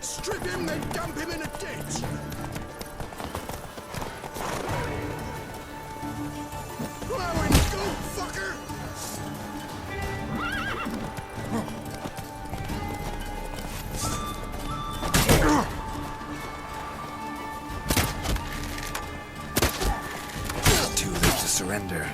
Strip him, then dump him in a ditch! Plow and go, fucker! Too late to surrender.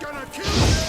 Gonna kill him!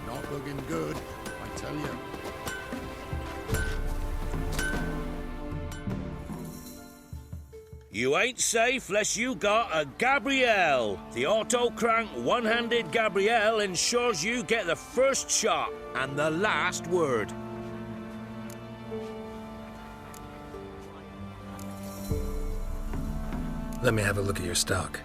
Not looking good, I tell you. You ain't safe less you got a Gabrielle. The auto-crank one-handed Gabrielle ensures you get the first shot and the last word. Let me have a look at your stock.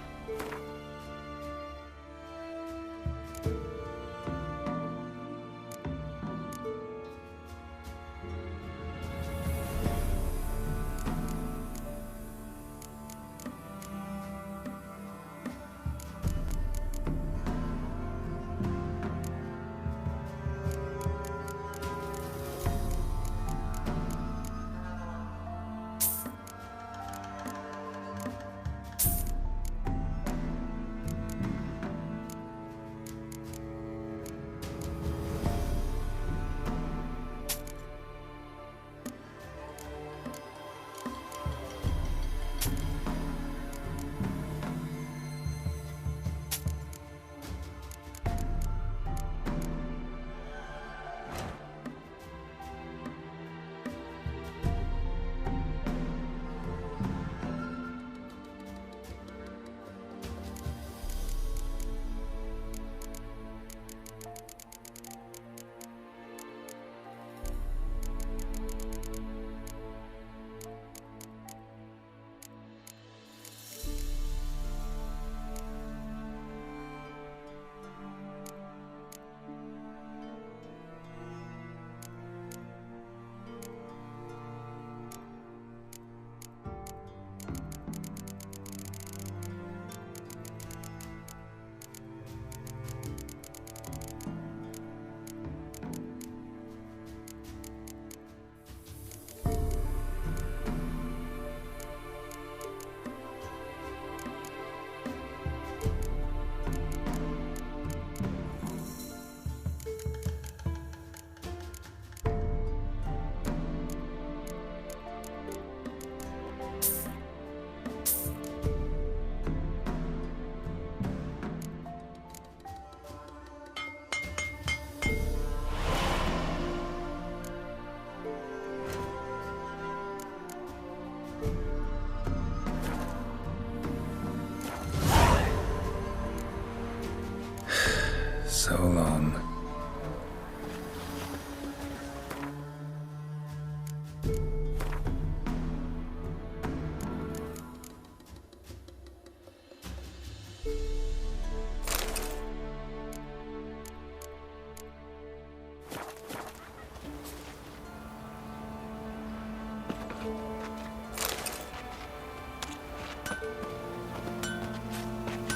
So long.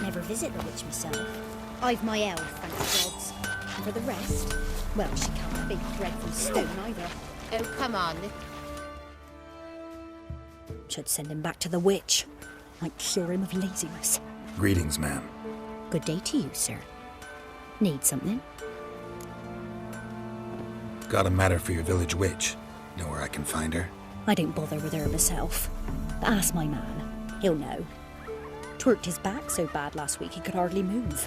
Never visit the witch myself. I've my elf, thank the gods. And for the rest, well, she can't bake bread from stone either. Oh, come on. Should send him back to the witch. Might cure him of laziness. Greetings, ma'am. Good day to you, sir. Need something? Got a matter for your village witch. Know where I can find her? I don't bother with her myself. But ask my man. He'll know. Twerked his back so bad last week he could hardly move.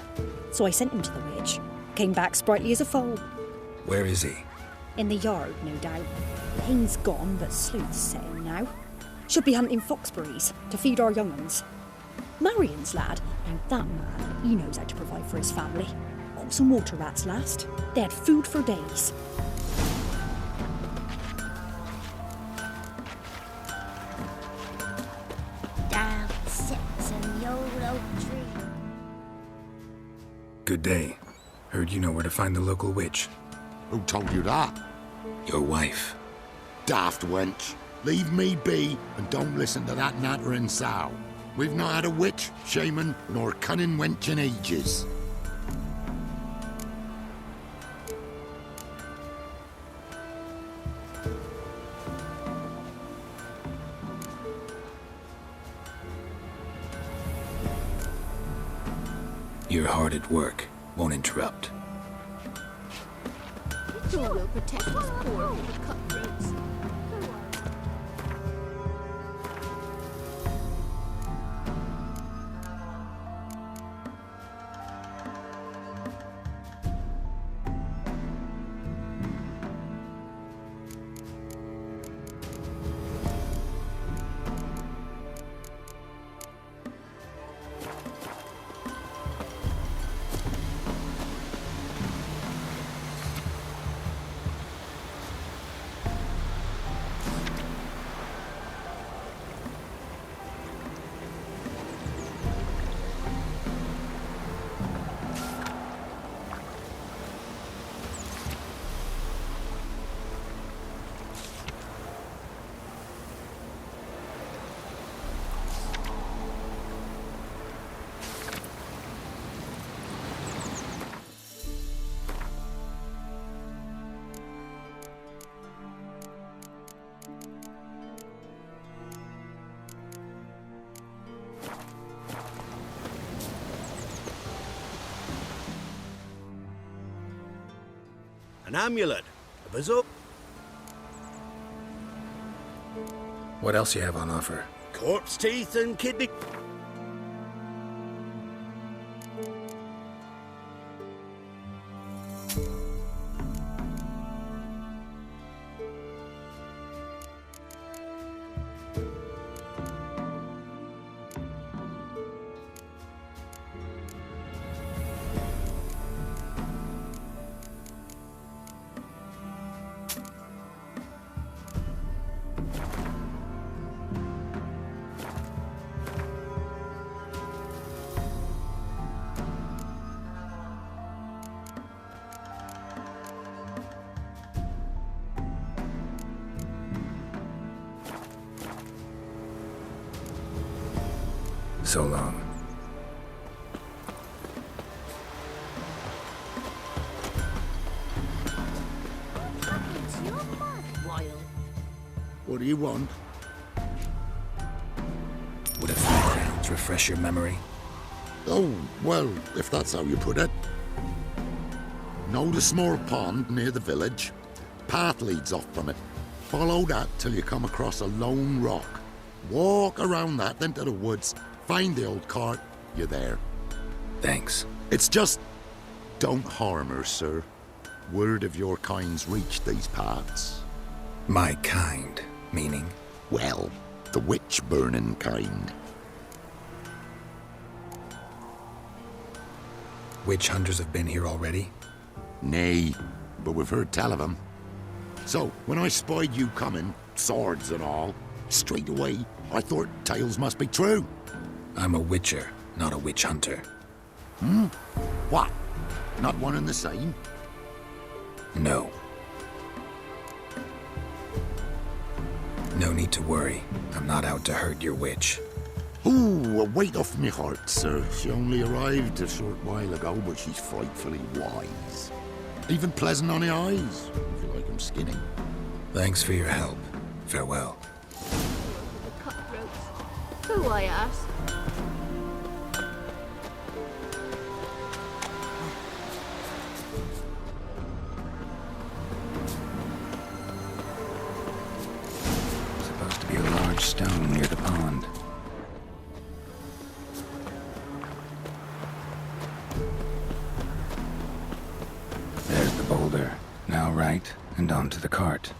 So I sent him to the witch. Came back sprightly as a foal. Where is he? In the yard, no doubt. Pain's gone, but sleuth's setting now. Should be hunting foxberries to feed our young uns. Marion's lad, now that man, he knows how to provide for his family. Got some water rats last. They had food for days. Down sits in the old oak tree. Good day. Heard you know where to find the local witch. Who told you that? Your wife. Daft wench. Leave me be and don't listen to that nattering sow. We've not had a witch, shaman, nor cunning wench in ages. You're hard at work. Won't interrupt. Who will protect us poor from the cutthroats? An amulet, a bazooka, What else you have on offer? corpse teeth and kidney. So long. It's your mud, Wild. What do you want? Would a few crowns refresh your memory? Oh, well, if that's how you put it. Know the small pond near the village? Path leads off from it. Follow that till you come across a lone rock. Walk around that into the woods. Find the old cart. You're there. Thanks. It's just... don't harm her, sir. Word of your kind's reached these parts. My kind, meaning? Well, the witch-burning kind. Witch hunters have been here already? Nay, but we've heard tell of them. So, when I spied you coming, swords and all, straight away, I thought tales must be true. I'm a witcher, not a witch hunter. What? Not one and the same? No. No need to worry. I'm not out to hurt your witch. Ooh, a weight off me heart, sir. She only arrived a short while ago, but she's frightfully wise. Even pleasant on the eyes, if you like 'em skinny. Thanks for your help. Farewell. The cutthroats. Who, I ask? onto the cart.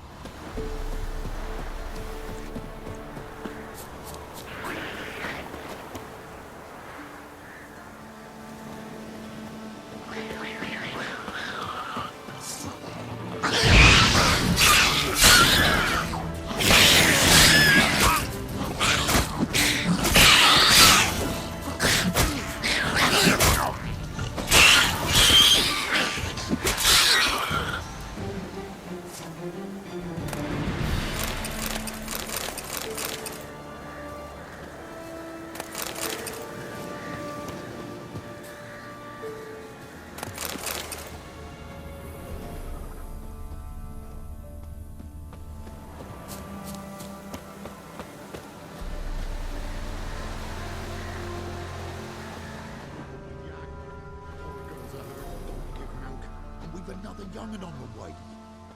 We've another young'un on the way.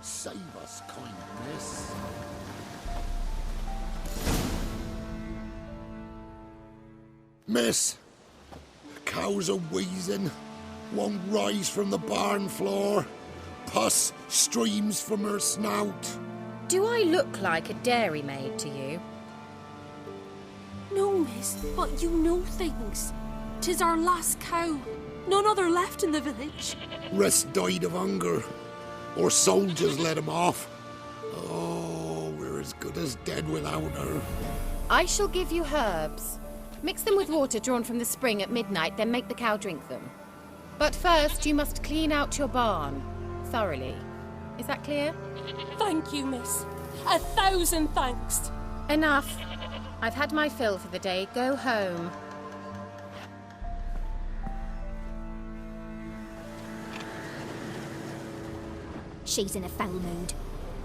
Save us, kind miss. Miss, cows are wheezing, won't rise from the barn floor. Pus streams from her snout. Do I look like a dairymaid to you? No, miss, but you know things. 'Tis our last cow. None other left in the village. Rest died of hunger, or soldiers let him off. Oh, we're as good as dead without her. I shall give you herbs. Mix them with water drawn from the spring at midnight, then make the cow drink them. But first, you must clean out your barn thoroughly. Is that clear? Thank you, miss. 1,000 thanks. Enough. I've had my fill for the day. Go home. She's in a foul mood.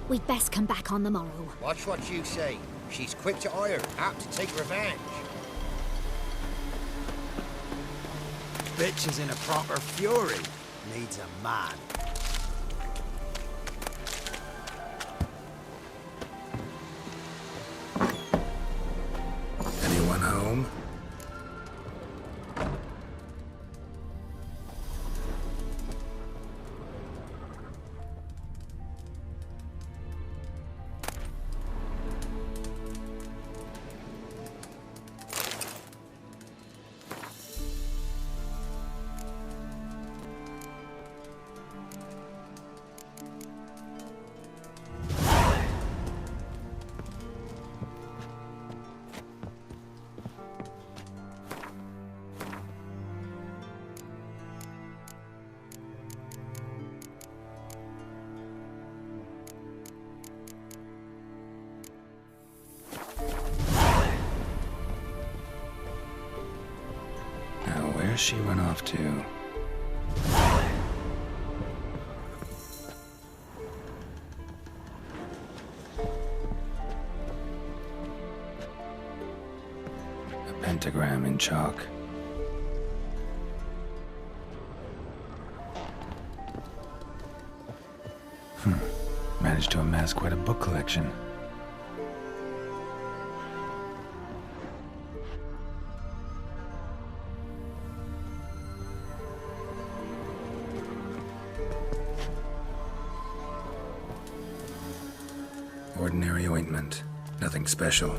We'd best come back on the morrow. Watch what you say. She's quick to ire, apt to take revenge. Bitch is in a proper fury. Needs a man. Anyone home? Where's she run off to? A pentagram in chalk. Managed to amass quite a book collection. Ordinary ointment. Nothing special.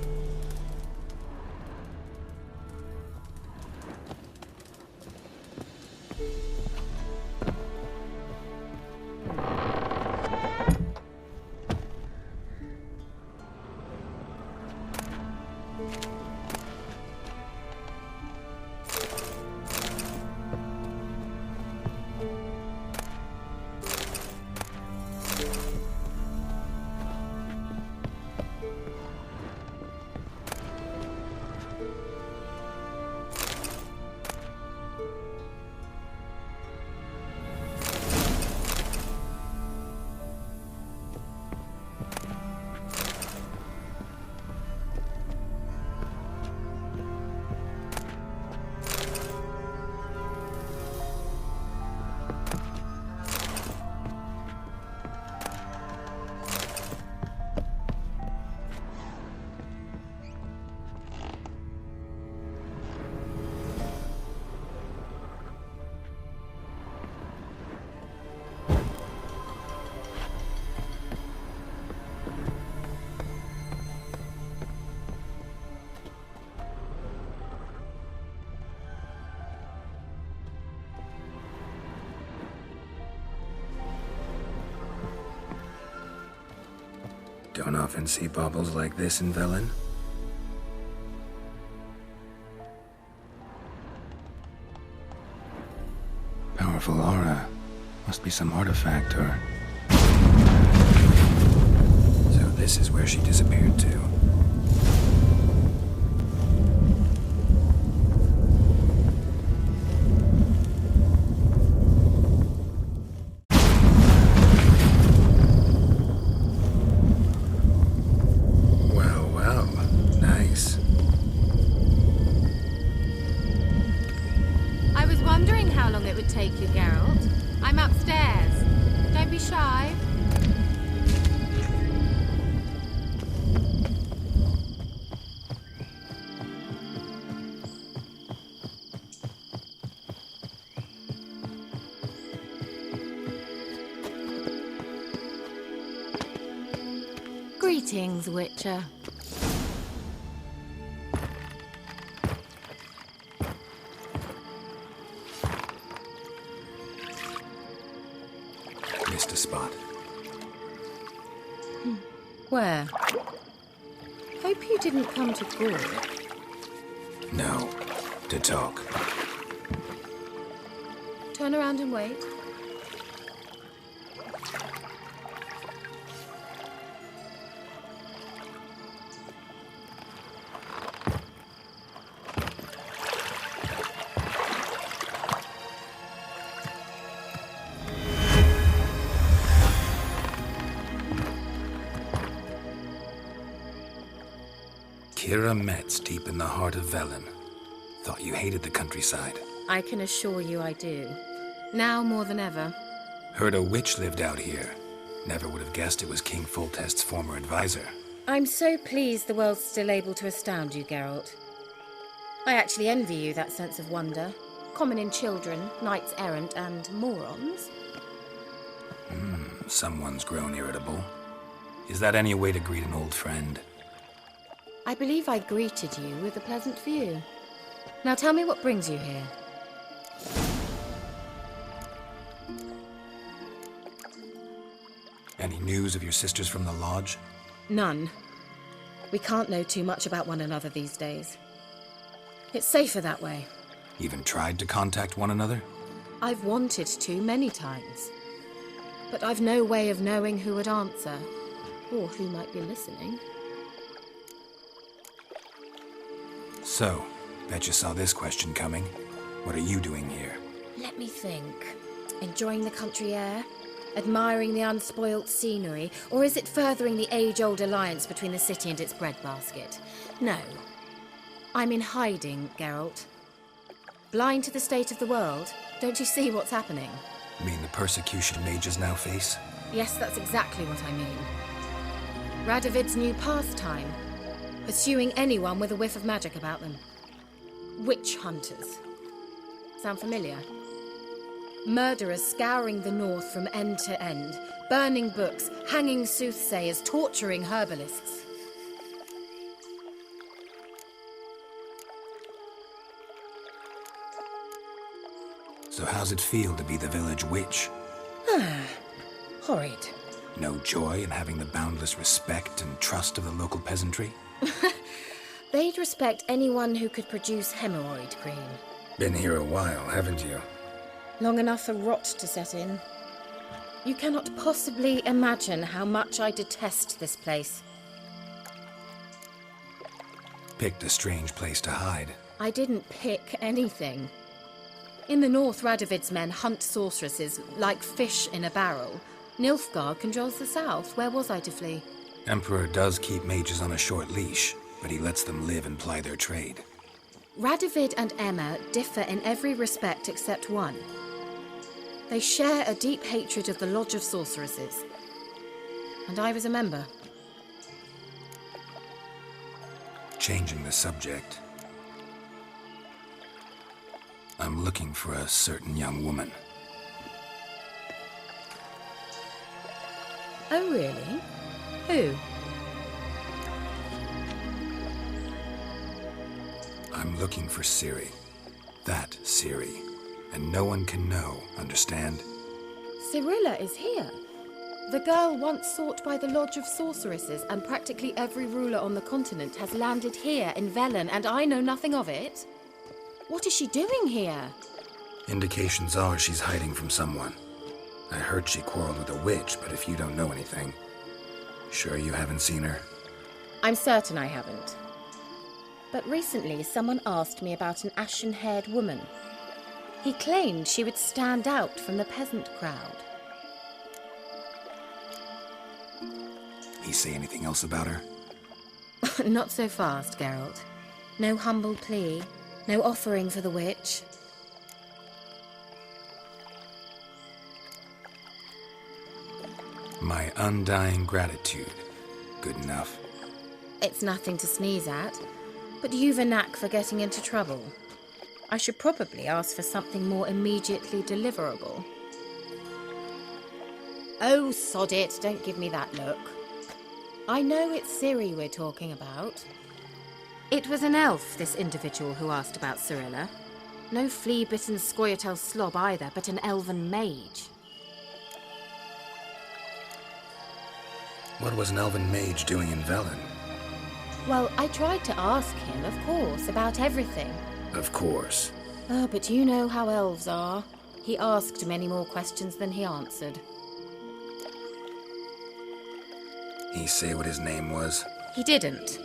Don't often see baubles like this in Velen. Powerful aura. Must be some artifact or... So this is where she disappeared to. Well, nice. I was wondering how long it would take you, Geralt. I'm upstairs. Don't be shy. Greetings, Witcher. Missed a spot. Where? Hope you didn't come to Gaul. No. To talk. Turn around and wait. Kira Metz deep in the heart of Velen. Thought you hated the countryside. I can assure you I do. Now more than ever. Heard a witch lived out here. Never would have guessed it was King Foltest's former advisor. I'm so pleased the world's still able to astound you, Geralt. I actually envy you that sense of wonder. Common in children, knights errant, and morons. Someone's grown irritable. Is that any way to greet an old friend? I believe I greeted you with a pleasant view. Now tell me what brings you here. Any news of your sisters from the lodge? None. We can't know too much about one another these days. It's safer that way. Even tried to contact one another? I've wanted to many times. But I've no way of knowing who would answer, or who might be listening. So, bet you saw this question coming. What are you doing here? Let me think. Enjoying the country air? Admiring the unspoilt scenery? Or is it furthering the age-old alliance between the city and its breadbasket? No. I'm in hiding, Geralt. Blind to the state of the world? Don't you see what's happening? You mean the persecution mages now face? Yes, that's exactly what I mean. Radovid's new pastime. Pursuing anyone with a whiff of magic about them. Witch hunters. Sound familiar? Murderers scouring the north from end to end, burning books, hanging soothsayers, torturing herbalists. So how's it feel to be the village witch? Horrid. No joy in having the boundless respect and trust of the local peasantry? They'd respect anyone who could produce hemorrhoid cream. Been here a while, haven't you? Long enough for rot to set in. You cannot possibly imagine how much I detest this place. Picked a strange place to hide. I didn't pick anything. In the north, Radovid's men hunt sorceresses like fish in a barrel. Nilfgaard controls the south. Where was I to flee? Emperor does keep mages on a short leash, but he lets them live and ply their trade. Radovid and Emma differ in every respect except one. They share a deep hatred of the Lodge of Sorceresses. And I was a member. Changing the subject. I'm looking for a certain young woman. Oh, really? Who? I'm looking for Ciri. That Ciri. And no one can know, understand? Cirilla is here. The girl once sought by the Lodge of Sorceresses, and practically every ruler on the continent has landed here in Velen, and I know nothing of it. What is she doing here? Indications are she's hiding from someone. I heard she quarreled with a witch, but if you don't know anything, sure you haven't seen her? I'm certain I haven't. But recently someone asked me about an ashen-haired woman. He claimed she would stand out from the peasant crowd. He say anything else about her? Not so fast, Geralt. No humble plea, no offering for the witch. My undying gratitude. Good enough. It's nothing to sneeze at, but you've a knack for getting into trouble. I should probably ask for something more immediately deliverable. Oh, sod it, don't give me that look. I know it's Ciri we're talking about. It was an elf, this individual who asked about Cirilla. No flea-bitten Scoia'tael slob either, but an elven mage. What was an elven mage doing in Velen? Well, I tried to ask him, of course, about everything. Of course. Oh, but you know how elves are. He asked many more questions than he answered. He say what his name was? He didn't.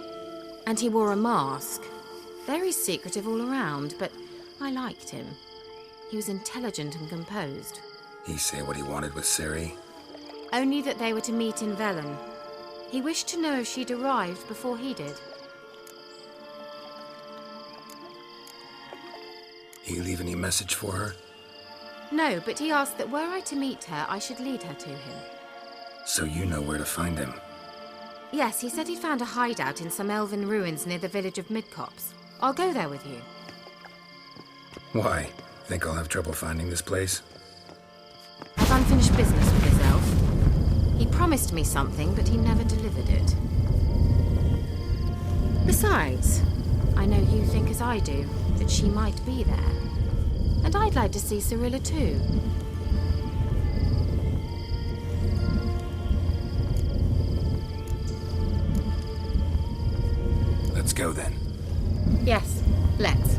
And he wore a mask. Very secretive all around, but I liked him. He was intelligent and composed. He say what he wanted with Ciri? Only that they were to meet in Velen. He wished to know if she'd arrived before he did. He leave any message for her? No, but he asked that were I to meet her, I should lead her to him. So you know where to find him? Yes, he said he'd found a hideout in some elven ruins near the village of Midcopse. I'll go there with you. Why? Think I'll have trouble finding this place? I've unfinished business with this elf. He promised me something, but he never delivered it. Besides, I know you think as I do, that she might be there. And I'd like to see Cirilla too. Let's go then. Yes, let's.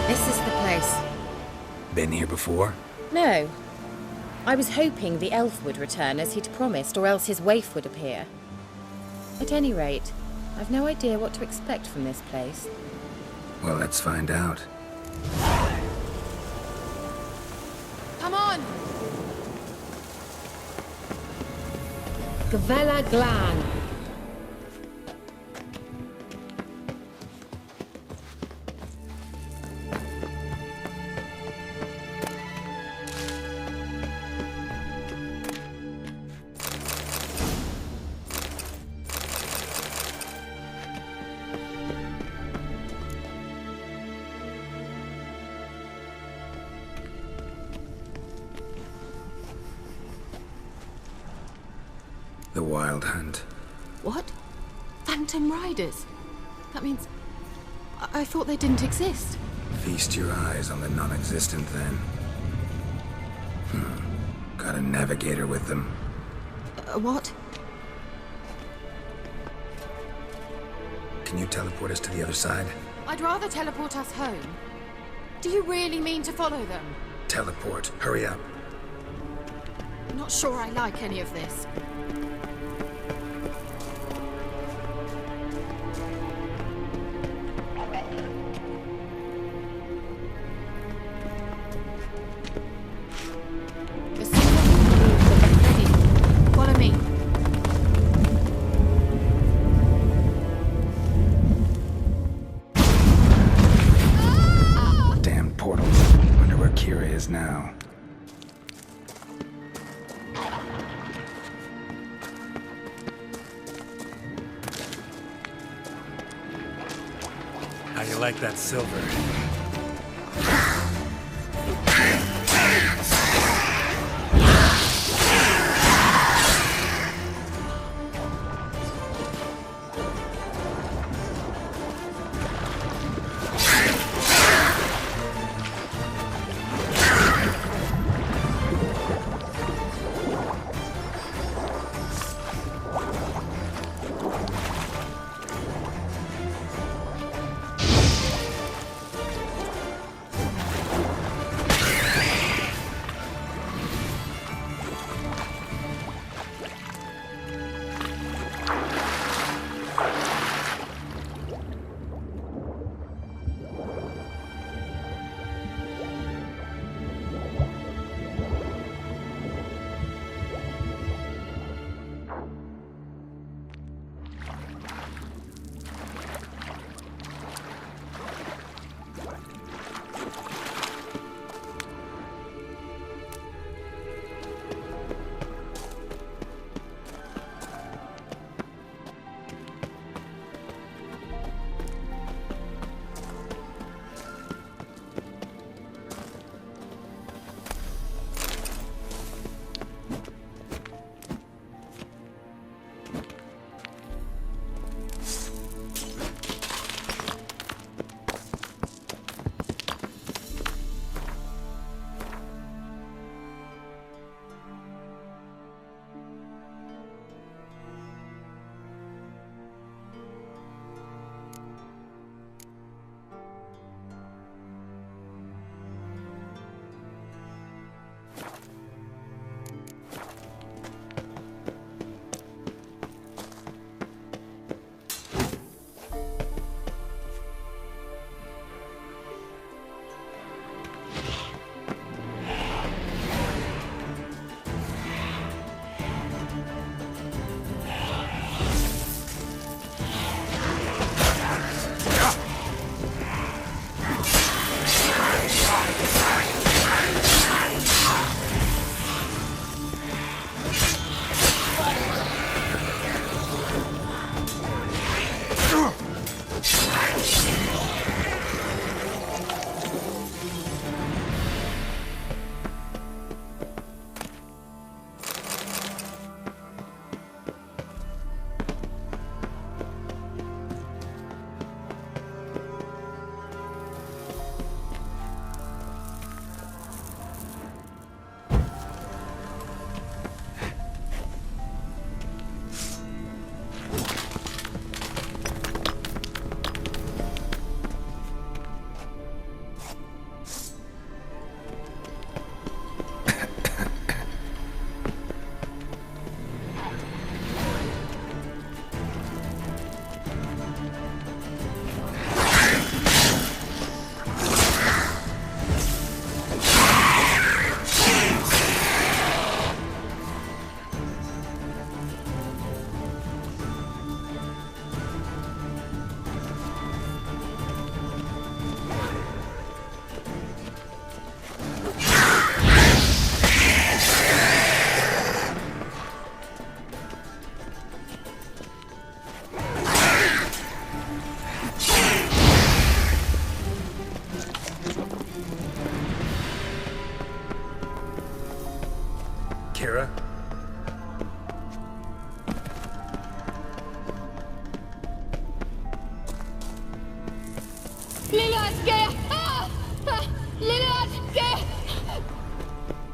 This is the place. Been here before? No. I was hoping the elf would return as he'd promised, or else his waif would appear. At any rate, I've no idea what to expect from this place. Well, let's find out. Come on! Gavella Glan. The Wild Hunt. What? Phantom Riders? That means... I thought they didn't exist. Feast your eyes on the non-existent then. Got a navigator with them. What? Can you teleport us to the other side? I'd rather teleport us home. Do you really mean to follow them? Teleport. Hurry up. Not sure I like any of this. As soon as I can move, get ready. Follow me. Damn portals. Wonder where Kira is now. How you like that silver?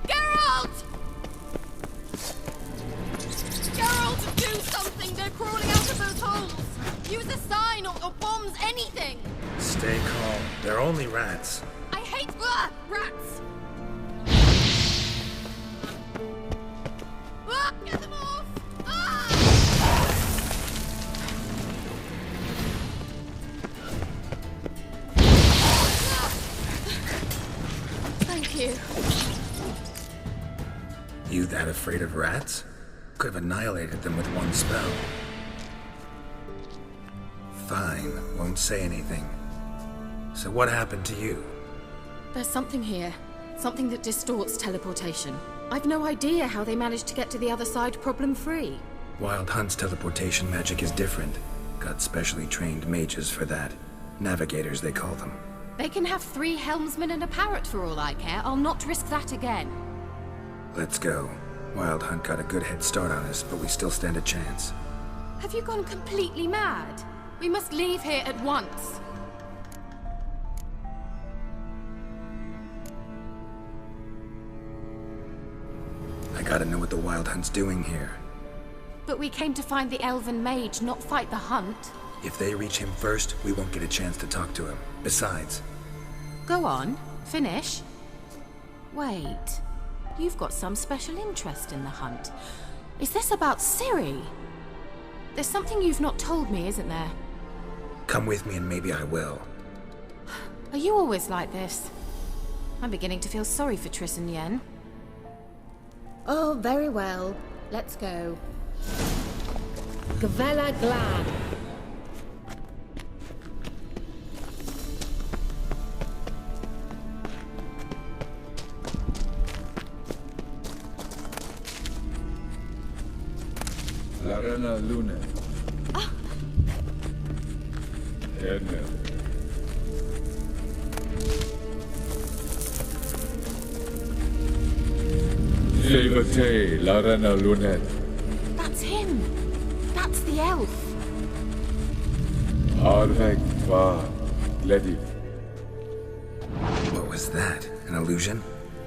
Geralt! Geralt, do something! They're crawling out of those holes! Use a sign or bombs, anything! Stay calm. They're only rats. I hate rats! Get them off! Thank you. You that afraid of rats? Could have annihilated them with one spell. Fine, won't say anything. So what happened to you? There's something here. Something that distorts teleportation. I've no idea how they managed to get to the other side problem-free. Wild Hunt's teleportation magic is different. Got specially trained mages for that. Navigators, they call them. They can have 3 helmsmen and a parrot for all I care. I'll not risk that again. Let's go. Wild Hunt got a good head start on us, but we still stand a chance. Have you gone completely mad? We must leave here at once. I gotta know what the Wild Hunt's doing here. But we came to find the elven mage, not fight the hunt. If they reach him first, we won't get a chance to talk to him. Besides... Go on, finish. Wait, you've got some special interest in the hunt. Is this about Ciri? There's something you've not told me, isn't there? Come with me and maybe I will. Are you always like this? I'm beginning to feel sorry for Triss and Yen. Oh, very well. Let's go. Gavella Glad. Larana Luna. Edna. Levate, Larana Lunet. That's him. That's the elf. Arvek va Ledi. What was that? An illusion?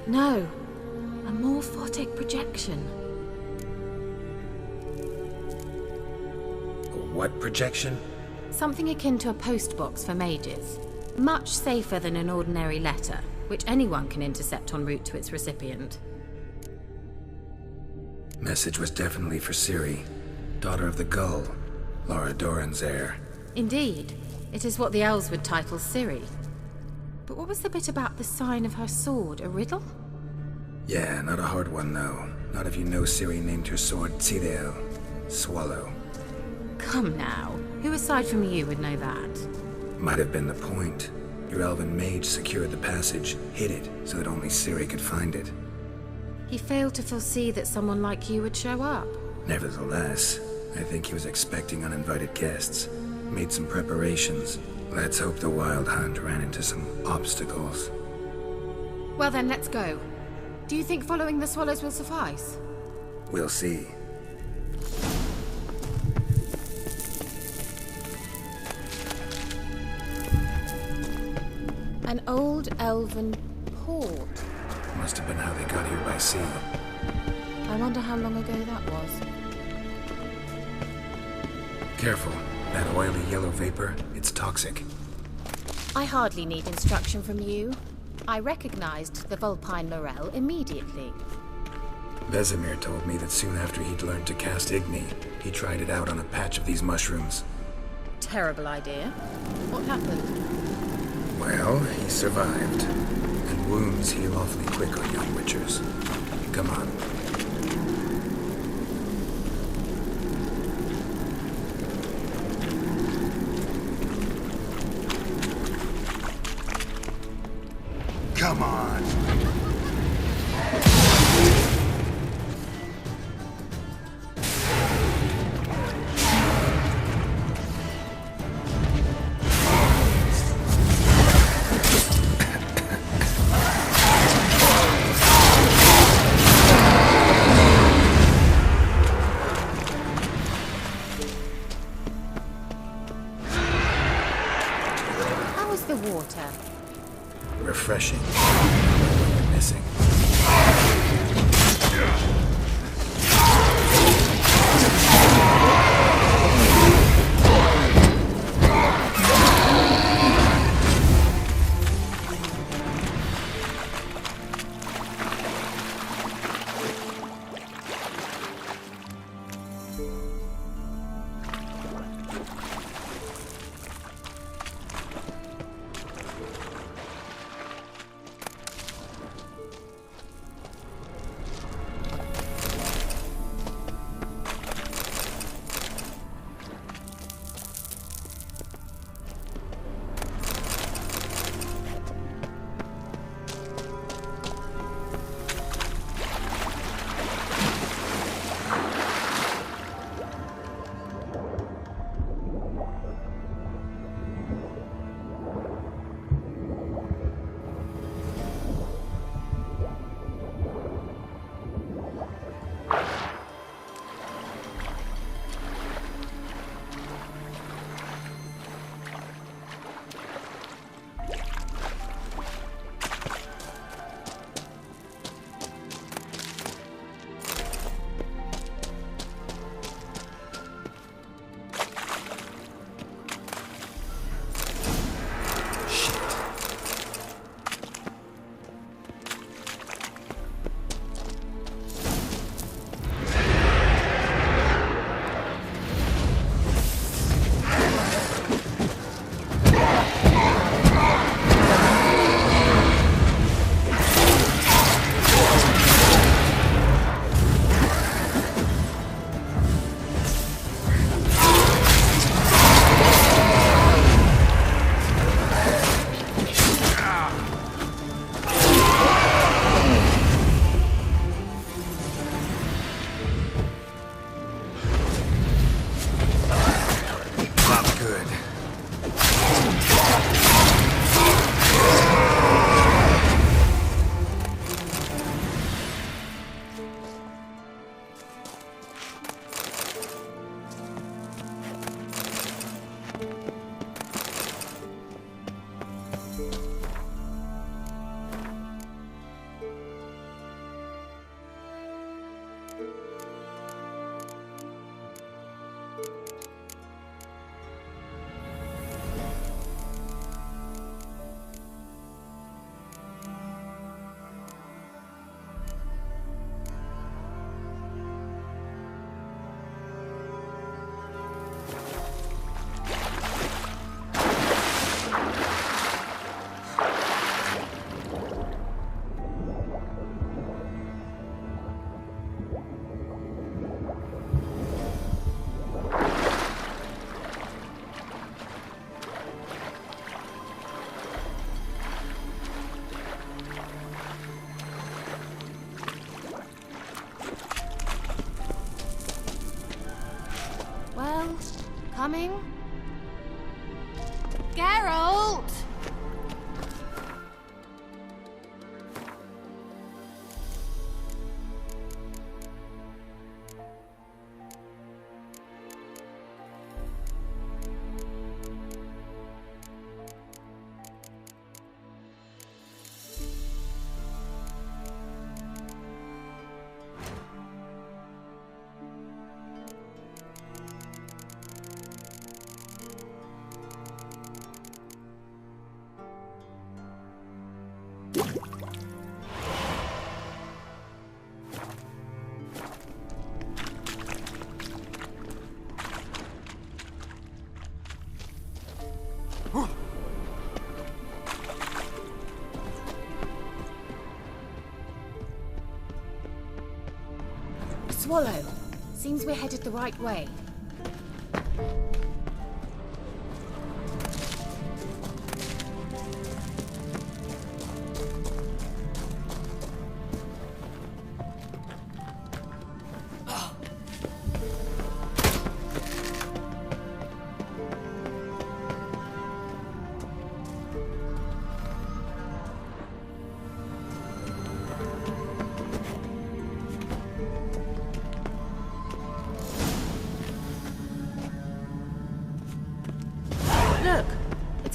No, a morphotic projection. What projection? Something akin to a postbox for mages. Much safer than an ordinary letter, which anyone can intercept en route to its recipient. Message was definitely for Ciri, daughter of the Gull, Laura Doran's heir. Indeed, it is what the elves would title Ciri. But what was the bit about the sign of her sword, a riddle? Yeah, not a hard one though. Not if you know Ciri named her sword Tirel, Swallow. Come now, who aside from you would know that? Might have been the point. Your elven mage secured the passage, hid it, so that only Ciri could find it. He failed to foresee that someone like you would show up. Nevertheless, I think he was expecting uninvited guests. Made some preparations. Let's hope the Wild Hunt ran into some obstacles. Well then, let's go. Do you think following the swallows will suffice? We'll see. An old elven port. Must have been how they got here by sea. I wonder how long ago that was. Careful. That oily yellow vapor, it's toxic. I hardly need instruction from you. I recognized the Vulpine Morel immediately. Vesemir told me that soon after he'd learned to cast Igni, he tried it out on a patch of these mushrooms. Terrible idea. What happened? Well, he survived. And wounds heal awfully quick on young witchers. Come on. Come on. How was the war? water. Refreshing. Missing. Coming? Geralt! Swallow. Seems we're headed the right way.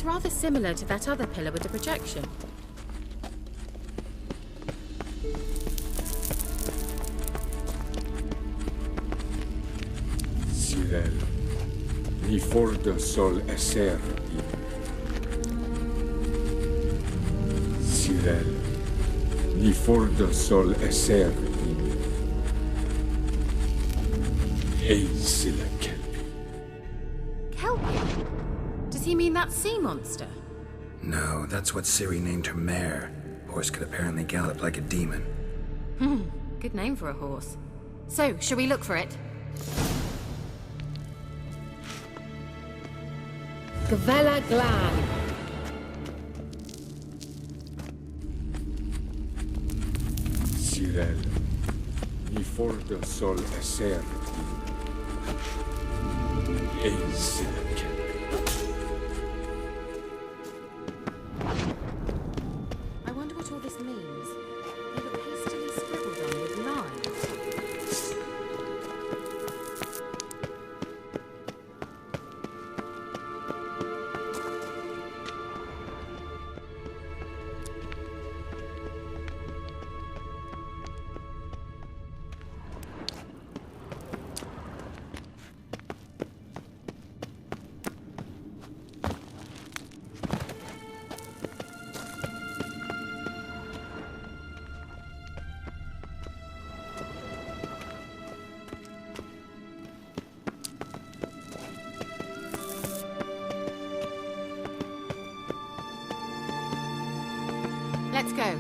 It's rather similar to that other pillar with the projection. Sirel, ni forda sol esser Sirel, ni forda sol esser Ei sila kelpi. Kelpie? Does he mean that sea monster? No, that's what Ciri named her mare. Horse could apparently gallop like a demon. Good name for a horse. So, shall we look for it? Gavella Glan. Sirel, ni forda sol esser Ei sila kelpi. I wonder what all this means. They look hastily scribbled on with lines. Let's go.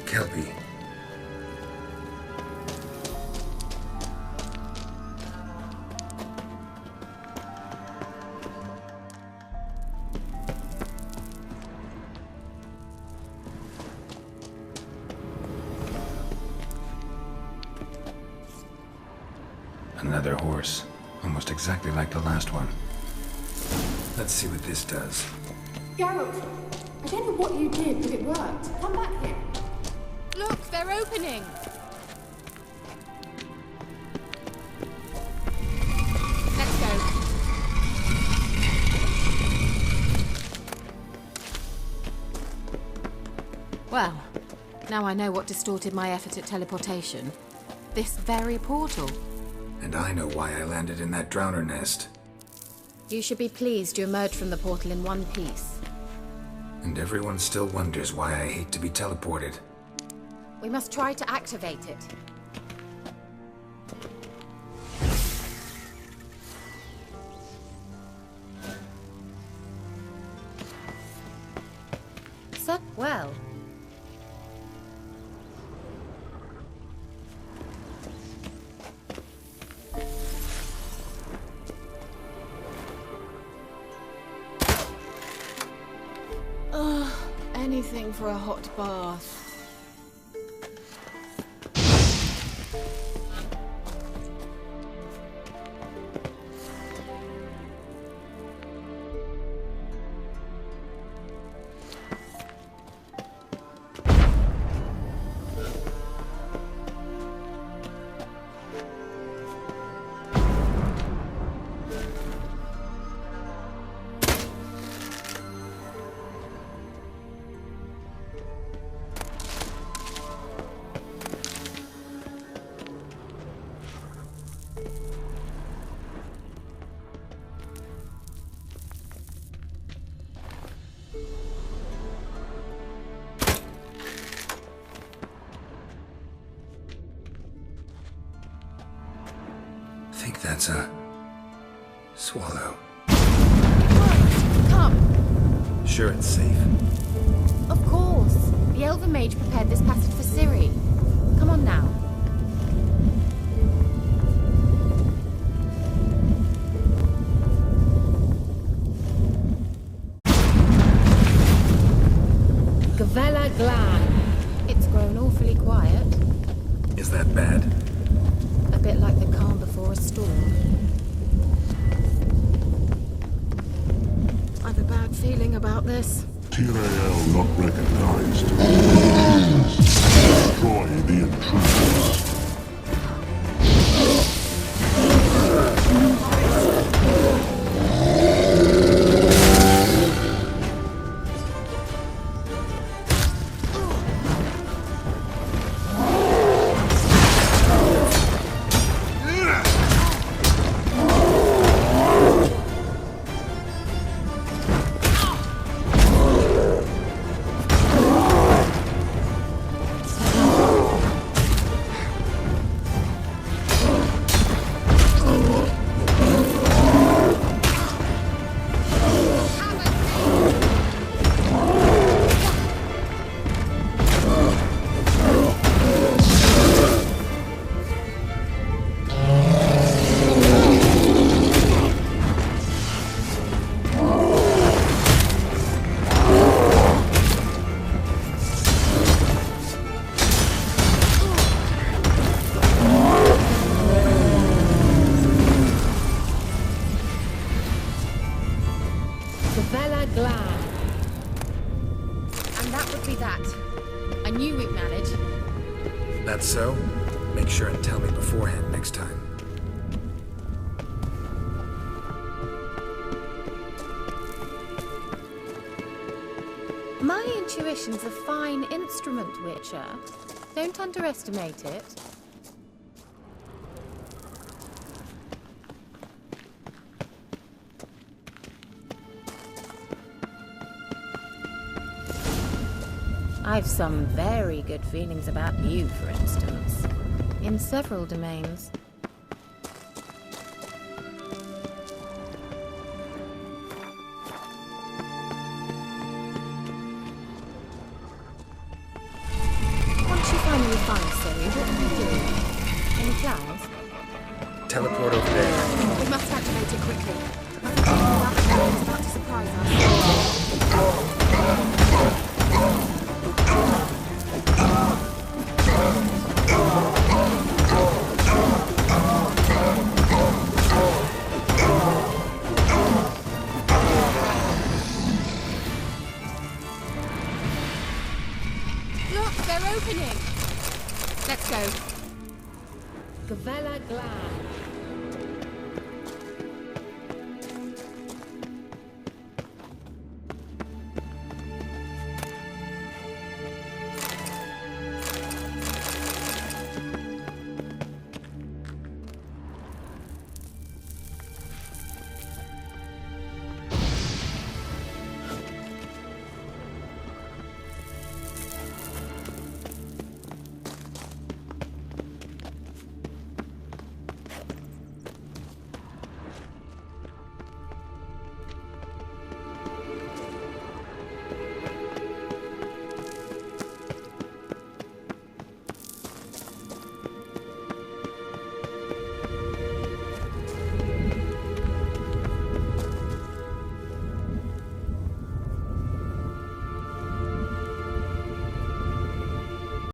Kelpie. Another horse. Almost exactly like the last one. Let's see what this does. Geralt, I don't know what you did, but it worked. Come back here. Look, they're opening! Let's go. Well, now I know what distorted my effort at teleportation. This very portal. And I know why I landed in that drowner nest. You should be pleased you emerged from the portal in one piece. And everyone still wonders why I hate to be teleported. We must try to activate it. So, well. Anything for a hot bath. That's a swallow. Come. Sure it's safe? Of course. The Elven Mage prepared this passage for Ciri. Come on now. Gavella Glan. It's grown awfully quiet. Is that bad? A bit like the calm before a storm. I've a bad feeling about this. Tyrael not recognized. Destroy the intruders. I knew we'd manage. That's so? Make sure and tell me beforehand next time. My intuition's a fine instrument, Witcher. Don't underestimate it. I've some very good feelings about you, for instance. In several domains. Once you finally find Ciri, what will you do? Any plans? Teleport over there. We must activate it quickly. It's about to surprise us. Look, they're opening! Let's go.